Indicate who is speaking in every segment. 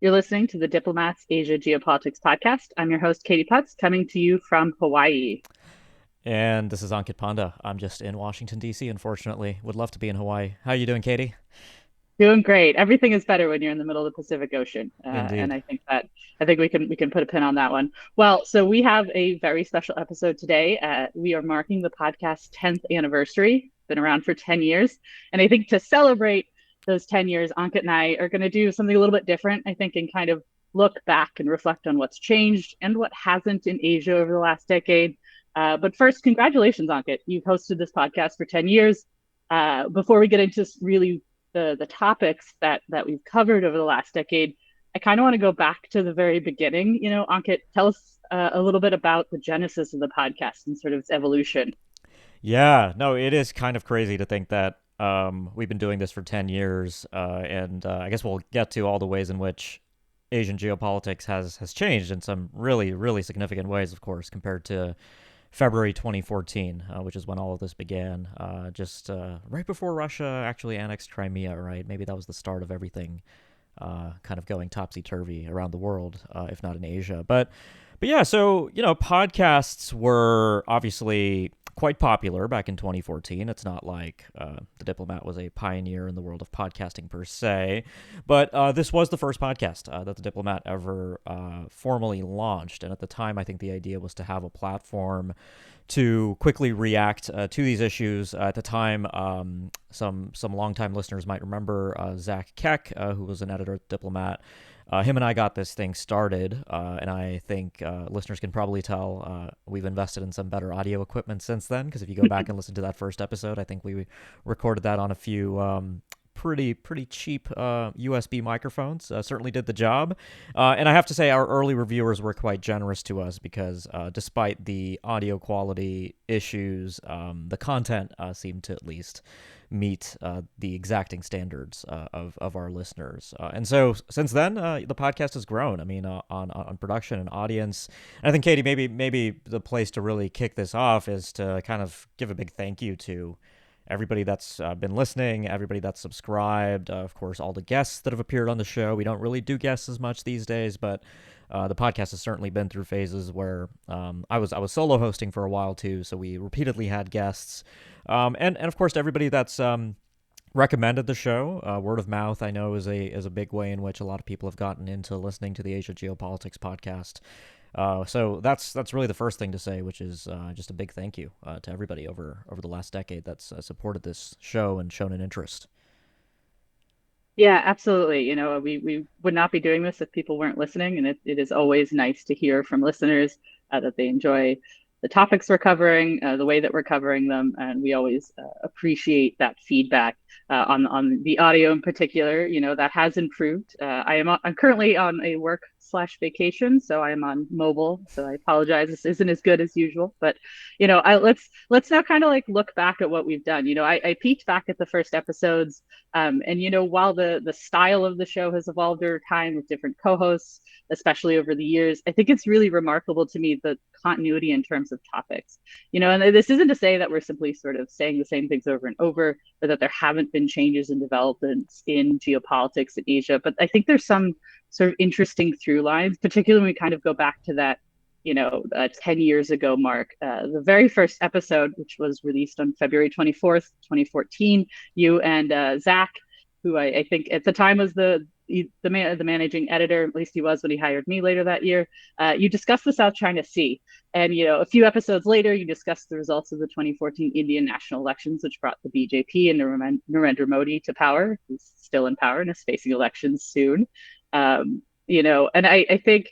Speaker 1: You're listening to the Diplomats Asia Geopolitics podcast. I'm your host, Katie Putz, coming to you from Hawaii.
Speaker 2: And this is Ankit Panda. I'm just in Washington, D.C., unfortunately. Would love to be in Hawaii. How are you doing, Katie?
Speaker 1: Doing great. Everything is better when you're in the middle of the Pacific Ocean, and
Speaker 2: Indeed.
Speaker 1: I think we can put a pin on that one. Well, so we have a very special episode today. We are marking the podcast's 10th anniversary. Been around for 10 years, and I think to celebrate those 10 years, Ankit and I are going to do something a little bit different. I think and kind of look back and reflect on what's changed and what hasn't in Asia over the last decade. But first, congratulations, Ankit. You've hosted this podcast for 10 years. Before we get into really the topics that we've covered over the last decade, I kind of want to go back to the very beginning. Ankit, tell us a little bit about the genesis of the podcast and sort of its evolution.
Speaker 2: Yeah, no, it is kind of crazy to think that we've been doing this for 10 years, and I guess we'll get to all the ways in which Asian geopolitics has changed in some really, really significant ways, of course, compared to February 2014, which is when all of this began, just right before Russia actually annexed Crimea, right? Maybe that was the start of everything kind of going topsy-turvy around the world, if not in Asia. But yeah, so, podcasts were obviously quite popular back in 2014. It's not like The Diplomat was a pioneer in the world of podcasting per se, but this was the first podcast that The Diplomat ever formally launched. And at the time, I think the idea was to have a platform to quickly react to these issues. At the time, some longtime listeners might remember Zach Keck, who was an editor at Diplomat. Him and I got this thing started, and I think listeners can probably tell we've invested in some better audio equipment since then. Because if you go back and listen to that first episode, I think we recorded that on a few pretty cheap USB microphones. Certainly did the job. And I have to say, our early reviewers were quite generous to us because despite the audio quality issues, the content seemed to at least meet the exacting standards of our listeners. And so since then, the podcast has grown. I mean, on production and audience. And I think, Katie, maybe the place to really kick this off is to kind of give a big thank you to everybody that's been listening, everybody that's subscribed, of course, all the guests that have appeared on the show. We don't really do guests as much these days, but the podcast has certainly been through phases where I was solo hosting for a while too, so we repeatedly had guests, and of course to everybody that's recommended the show. Word of mouth, I know, is a big way in which a lot of people have gotten into listening to the Asia Geopolitics podcast. So that's really the first thing to say, which is just a big thank you to everybody over the last decade that's supported this show and shown an interest.
Speaker 1: Yeah, absolutely. We would not be doing this if people weren't listening, and it is always nice to hear from listeners that they enjoy the topics we're covering, the way that we're covering them, and we always appreciate that feedback on the audio in particular. That has improved. I'm currently on a work/vacation, so I am on mobile. So I apologize. This isn't as good as usual, but let's now kind of like look back at what we've done. I peeked back at the first episodes, and while the style of the show has evolved over time with different co-hosts, especially over the years, I think it's really remarkable to me the continuity in terms of topics. And this isn't to say that we're simply sort of saying the same things over and over, or that there haven't been changes and developments in geopolitics in Asia. But I think there's some sort of interesting through lines, particularly when we kind of go back to that 10 years ago mark. The very first episode, which was released on February 24th, 2014, you and Zach, who I think at the time was the managing editor, at least he was when he hired me later that year. You discussed the South China Sea, and a few episodes later, you discussed the results of the 2014 Indian national elections, which brought the BJP and Narendra Modi to power, who's still in power and is facing elections soon. And I think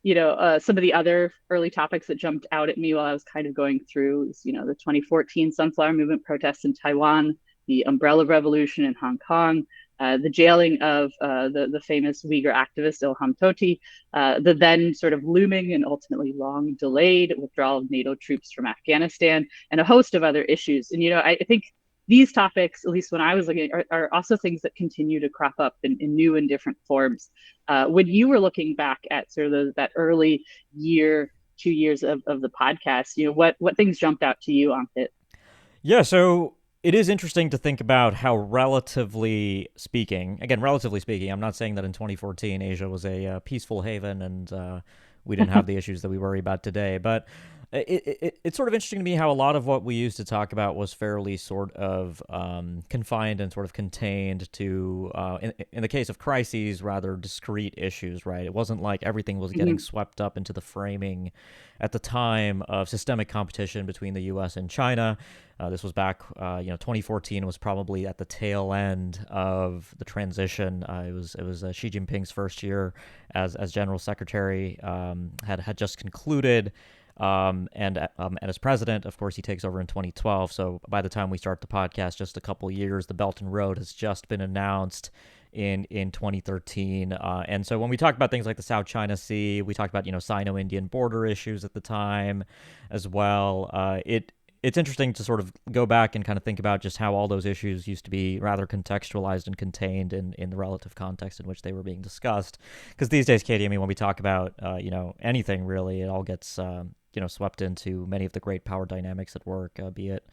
Speaker 1: some of the other early topics that jumped out at me while I was kind of going through is, the 2014 Sunflower Movement protests in Taiwan, the Umbrella Revolution in Hong Kong, the jailing of the famous Uyghur activist Ilham Tohti, the then sort of looming and ultimately long delayed withdrawal of NATO troops from Afghanistan, and a host of other issues. And, I think these topics, at least when I was looking, are also things that continue to crop up in new and different forms. When you were looking back at sort of that early year, 2 years of the podcast, what things jumped out to you on it?
Speaker 2: Yeah, so it is interesting to think about how, relatively speaking, again, relatively speaking, I'm not saying that in 2014 Asia was a peaceful haven and we didn't have the issues that we worry about today, but it's sort of interesting to me how a lot of what we used to talk about was fairly sort of confined and sort of contained to, in the case of crises, rather discrete issues, right? It wasn't like everything was getting
Speaker 1: Mhm.
Speaker 2: swept up into the framing at the time of systemic competition between the U.S. and China. This was back, 2014 was probably at the tail end of the transition. It was Xi Jinping's first year as general secretary. Had just concluded, and as president, of course, he takes over in 2012. So by the time we start the podcast, just a couple years, the Belt and Road has just been announced in 2013. And so when we talk about things like the South China Sea, we talked about Sino-Indian border issues at the time as well. It's interesting to sort of go back and kind of think about just how all those issues used to be rather contextualized and contained in the relative context in which they were being discussed. Because these days, Katie, I mean, when we talk about anything really, it all gets swept into many of the great power dynamics at work, be it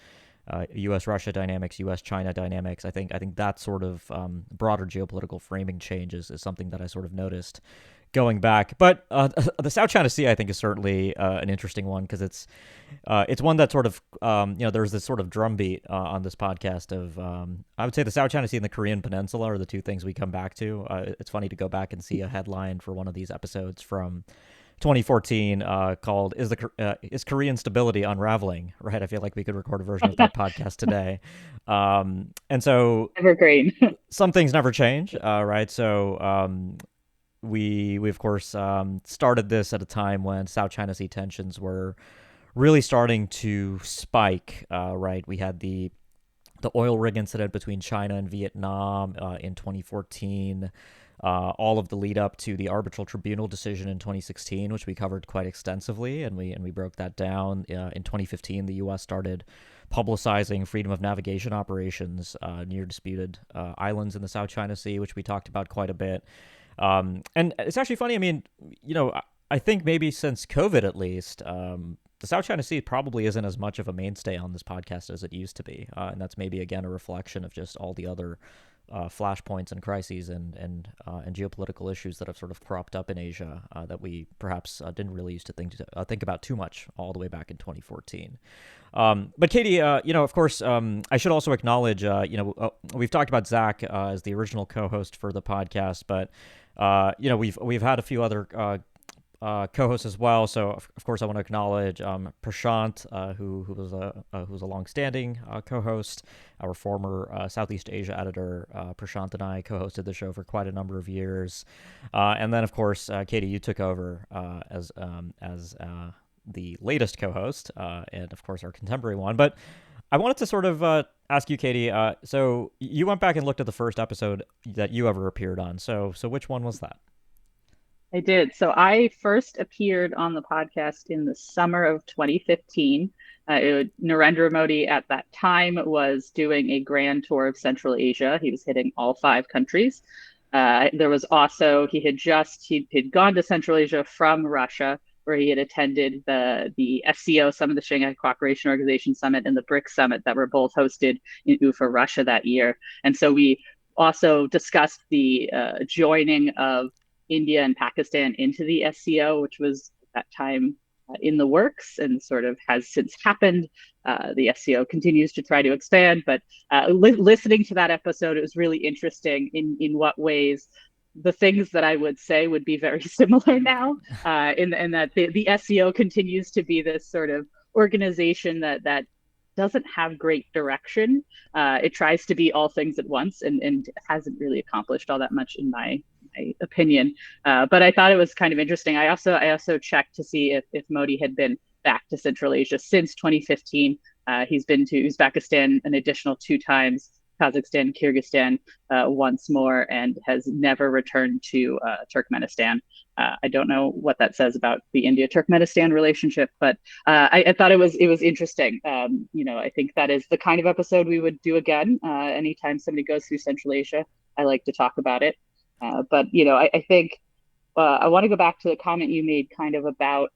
Speaker 2: U.S. Russia dynamics, U.S. China dynamics. I think that sort of broader geopolitical framing changes is something that I sort of noticed going back. But the South China Sea, I think, is certainly an interesting one because it's one that sort of there's this sort of drumbeat on this podcast of I would say the South China Sea and the Korean Peninsula are the two things we come back to. It's funny to go back and see a headline for one of these episodes from 2014 called "Is Korean Stability Unraveling?" Right, I feel like we could record a version of that podcast today, and so
Speaker 1: Evergreen.
Speaker 2: some things never change, right? So we of course started this at a time when South China Sea tensions were really starting to spike. Right, we had the oil rig incident between China and Vietnam in 2014. All of the lead up to the arbitral tribunal decision in 2016, which we covered quite extensively, and we broke that down. In 2015, the U.S. started publicizing freedom of navigation operations near disputed islands in the South China Sea, which we talked about quite a bit. And it's actually funny. I mean, I think maybe since COVID at least, the South China Sea probably isn't as much of a mainstay on this podcast as it used to be, and that's maybe again a reflection of just all the other flashpoints and crises and geopolitical issues that have sort of cropped up in Asia that we perhaps didn't really used to think about too much all the way back in 2014. But Katie, of course, I should also acknowledge, we've talked about Zach as the original co-host for the podcast, but we've had a few other co-host as well. So of course I want to acknowledge Prashant, who was a long-standing co-host, our former Southeast Asia editor. Prashant and I co-hosted the show for quite a number of years, and then of course Katie, you took over as the latest co-host, and of course our contemporary one. But I wanted to sort of ask you, Katie. So you went back and looked at the first episode that you ever appeared on. So which one was that?
Speaker 1: I did. So I first appeared on the podcast in the summer of 2015. Narendra Modi at that time was doing a grand tour of Central Asia. He was hitting all five countries. There was also he'd gone to Central Asia from Russia, where he had attended the SCO summit, the Shanghai Cooperation Organization summit, and the BRICS summit that were both hosted in Ufa, Russia that year. And so we also discussed the joining of India and Pakistan into the SCO, which was at that time in the works and sort of has since happened. The SCO continues to try to expand, but listening to that episode, it was really interesting in what ways the things that I would say would be very similar now, in that the SCO continues to be this sort of organization that doesn't have great direction. It tries to be all things at once and hasn't really accomplished all that much in my opinion. But I thought it was kind of interesting. I also checked to see if Modi had been back to Central Asia since 2015. He's been to Uzbekistan an additional two times, Kazakhstan, Kyrgyzstan once more, and has never returned to Turkmenistan. I don't know what that says about the India-Turkmenistan relationship, but I thought it was interesting. I think that is the kind of episode we would do again. Anytime somebody goes through Central Asia, I like to talk about it. But I think I want to go back to the comment you made kind of about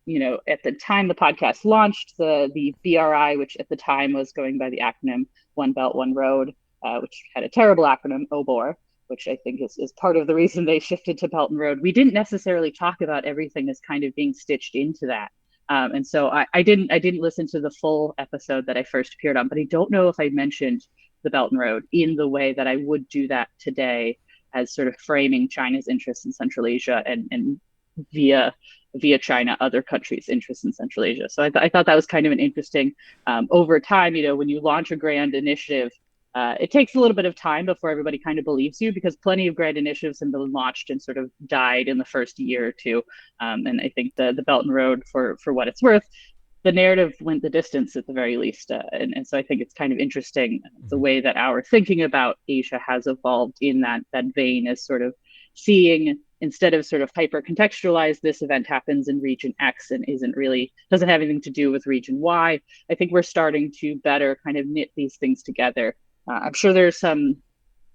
Speaker 1: at the time the podcast launched, the BRI, which at the time was going by the acronym One Belt, One Road, which had a terrible acronym, OBOR, which I think is part of the reason they shifted to Belt and Road. We didn't necessarily talk about everything as kind of being stitched into that. And so I didn't listen to the full episode that I first appeared on, but I don't know if I mentioned the Belt and Road in the way that I would do that today, as sort of framing China's interests in Central Asia and via via China, other countries' interests in Central Asia. So I thought that was kind of an interesting. Over time, when you launch a grand initiative, it takes a little bit of time before everybody kind of believes you, because plenty of grand initiatives have been launched and sort of died in the first year or two. And I think the Belt and Road, for what it's worth, the narrative went the distance at the very least. And so I think it's kind of interesting the
Speaker 2: Mhm.
Speaker 1: way that our thinking about Asia has evolved in that vein, as sort of seeing, instead of sort of hyper contextualize, this event happens in region X and doesn't have anything to do with region Y. I think we're starting to better kind of knit these things together. I'm sure there's some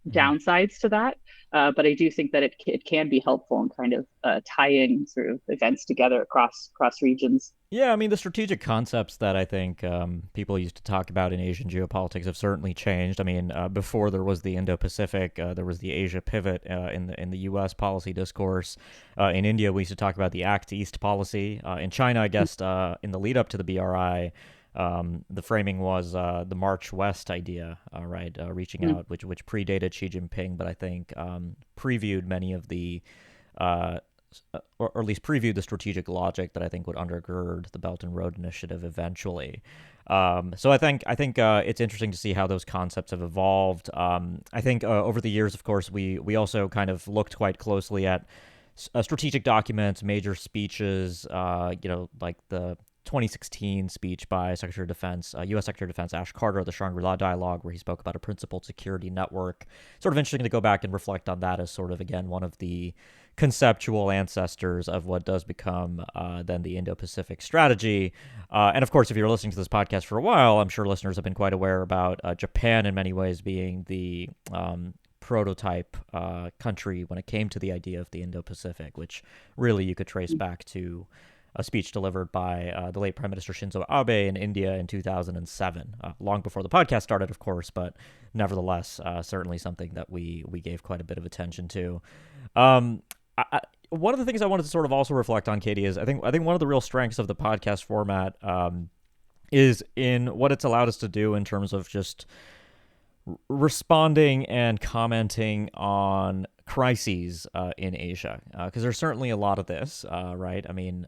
Speaker 2: Mhm.
Speaker 1: downsides to that, but I do think that it can be helpful in kind of tying sort of events together across regions.
Speaker 2: Yeah, I mean, the strategic concepts that I think people used to talk about in Asian geopolitics have certainly changed. I mean, before there was the Indo-Pacific, there was the Asia pivot in the U.S. policy discourse. In India, we used to talk about the Act East policy. In China, I guess, in the lead up to the BRI, the framing was the March West idea, right? Reaching
Speaker 1: Mm-hmm.
Speaker 2: out, which predated Xi Jinping, but I think previewed many of the uh, or at least previewed the strategic logic that I think would undergird the Belt and Road Initiative eventually. So I think it's interesting to see how those concepts have evolved. I think over the years, of course, we also kind of looked quite closely at strategic documents, major speeches, like the 2016 speech by Secretary of Defense, U.S. Secretary of Defense Ash Carter, the Shangri-La Dialogue, where he spoke about a principled security network. Sort of interesting to go back and reflect on that as sort of, again, one of the conceptual ancestors of what does become then the Indo-Pacific strategy. And of course, if you're listening to this podcast for a while, I'm sure listeners have been quite aware about Japan in many ways being the prototype country when it came to the idea of the Indo-Pacific, which really you could trace back to a speech delivered by the late Prime Minister Shinzo Abe in India in 2007, long before the podcast started, of course, but nevertheless, certainly something that we gave quite a bit of attention to. Um, One of the things I wanted to sort of also reflect on, Katie, is I think one of the real strengths of the podcast format is in what it's allowed us to do in terms of just responding and commenting on crises in Asia, because there's certainly a lot of this, right? I mean,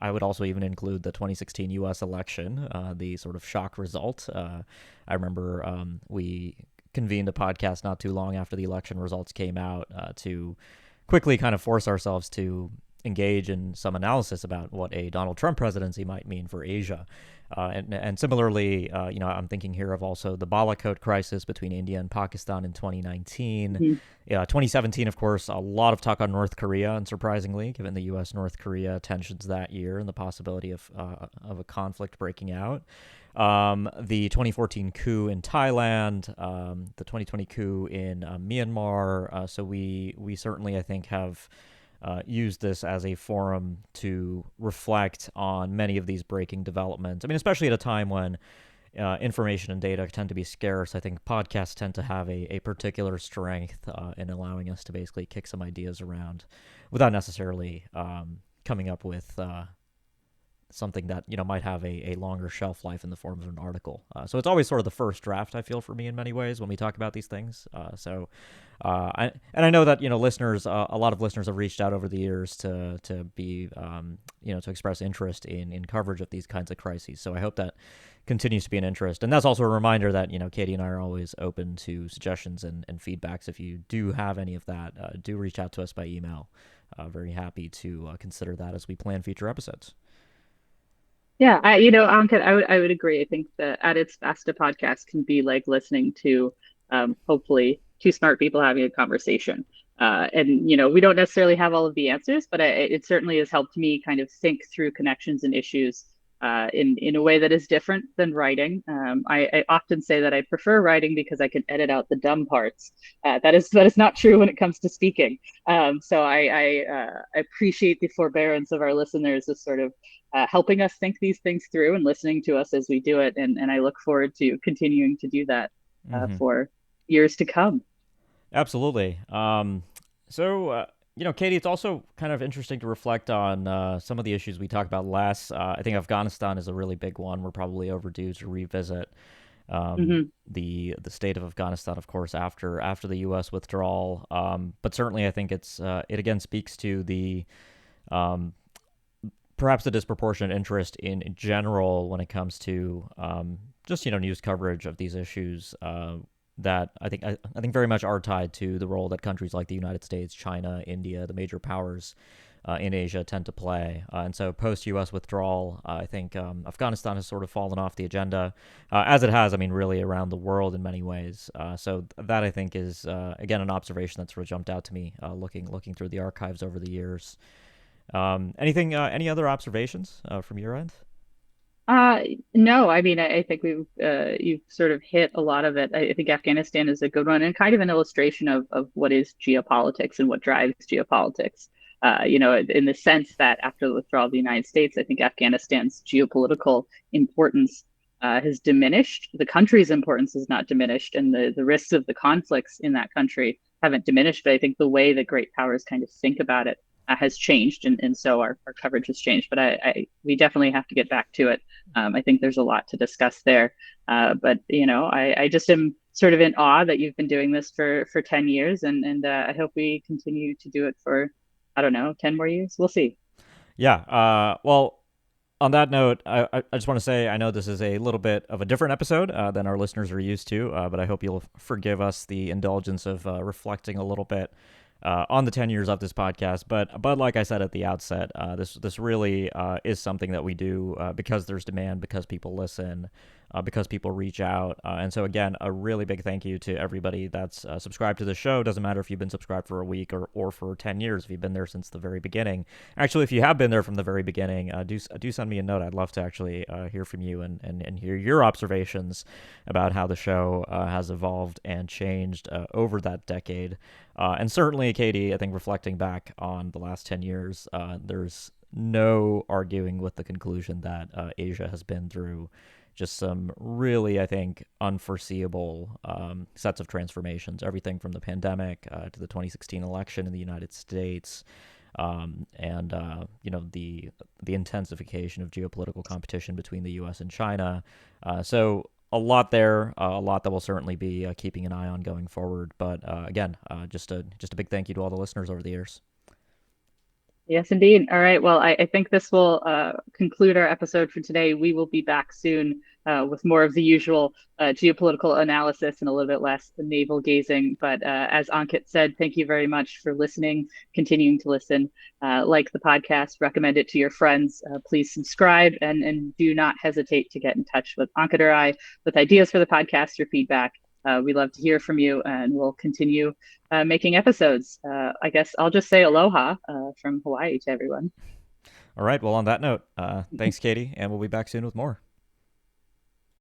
Speaker 2: I would also even include the 2016 U.S. election, the sort of shock result. I remember we convened a podcast not too long after the election results came out to quickly kind of force ourselves to engage in some analysis about what a Donald Trump presidency might mean for Asia. And similarly, I'm thinking here of also the Balakot crisis between India and Pakistan in 2019.
Speaker 1: Mm-hmm.
Speaker 2: 2017, of course, a lot of talk on North Korea, unsurprisingly, given the U.S. North Korea tensions that year and the possibility of a conflict breaking out. The 2014 coup in Thailand, the 2020 coup in Myanmar. So we certainly, I think, have used this as a forum to reflect on many of these breaking developments. I mean, especially at a time when information and data tend to be scarce. I think podcasts tend to have a particular strength in allowing us to basically kick some ideas around without necessarily coming up with something that might have a longer shelf life in the form of an article. So it's always sort of the first draft, I feel, for me in many ways when we talk about these things. I know that listeners, a lot of listeners have reached out over the years to be to express interest in coverage of these kinds of crises. So I hope that continues to be an interest, and that's also a reminder that Katie and I are always open to suggestions and feedbacks. If you do have any of that, do reach out to us by email. Very happy to consider that as we plan future episodes.
Speaker 1: Yeah, Ankit, I would agree. I think that at its best, a podcast can be like listening to, hopefully, two smart people having a conversation. And we don't necessarily have all of the answers, but it certainly has helped me kind of think through connections and issues in a way that is different than writing. I often say that I prefer writing because I can edit out the dumb parts. That is not true when it comes to speaking. So I appreciate the forbearance of our listeners of sort of helping us think these things through and listening to us as we do it. And I look forward to continuing to do that
Speaker 2: Hmm.
Speaker 1: for years to come.
Speaker 2: Absolutely. Katie, it's also kind of interesting to reflect on some of the issues we talked about last. I think Afghanistan is a really big one. We're probably overdue to revisit
Speaker 1: Hmm.
Speaker 2: the state of Afghanistan, of course, after the U.S. withdrawal. But certainly, I think it again speaks to the um, perhaps the disproportionate interest in general when it comes to just news coverage of these issues that I think very much are tied to the role that countries like the United States, China, India, the major powers in Asia tend to play. And so post U.S. withdrawal, I think Afghanistan has sort of fallen off the agenda, as it has, I mean, really around the world in many ways. So that I think is again an observation that sort of jumped out to me looking through the archives over the years. Any other observations from your end?
Speaker 1: Uh, no, I mean, I think you've sort of hit a lot of it. I think Afghanistan is a good one and kind of an illustration of what is geopolitics and what drives geopolitics. In the sense that after the withdrawal of the United States, I think Afghanistan's geopolitical importance has diminished. The country's importance has not diminished, and the risks of the conflicts in that country haven't diminished. But I think the way that great powers kind of think about it has changed, and so our coverage has changed. But we definitely have to get back to it. I think there's a lot to discuss there. But I just am sort of in awe that you've been doing this for 10 years, and I hope we continue to do it for, I don't know, 10 more years. We'll see.
Speaker 2: Yeah. Well, on that note, I just want to say I know this is a little bit of a different episode than our listeners are used to, but I hope you'll forgive us the indulgence of reflecting a little bit on the 10 years of this podcast. But like I said at the outset, this really is something that we do because there's demand, because people listen, because people reach out. And so, again, a really big thank you to everybody that's subscribed to the show. Doesn't matter if you've been subscribed for a week or for 10 years, if you've been there since the very beginning. Actually, if you have been there from the very beginning, do send me a note. I'd love to actually hear from you and hear your observations about how the show has evolved and changed over that decade. And certainly, Katie, I think reflecting back on the last 10 years, there's no arguing with the conclusion that Asia has been through just some really, I think, unforeseeable sets of transformations. Everything from the pandemic to the 2016 election in the United States, and the intensification of geopolitical competition between the U.S. and China. So a lot there, a lot that we'll certainly be keeping an eye on going forward. But again, just a big thank you to all the listeners over the years.
Speaker 1: Yes, indeed. All right. Well, I think this will conclude our episode for today. We will be back soon with more of the usual geopolitical analysis and a little bit less navel gazing. But as Ankit said, thank you very much for listening, continuing to listen. Like the podcast, recommend it to your friends. Please subscribe and do not hesitate to get in touch with Ankit or I with ideas for the podcast or feedback. We love to hear from you, and we'll continue making episodes. I guess I'll just say aloha from Hawaii to everyone.
Speaker 2: All right. Well, on that note, thanks, Katie, and we'll be back soon with more.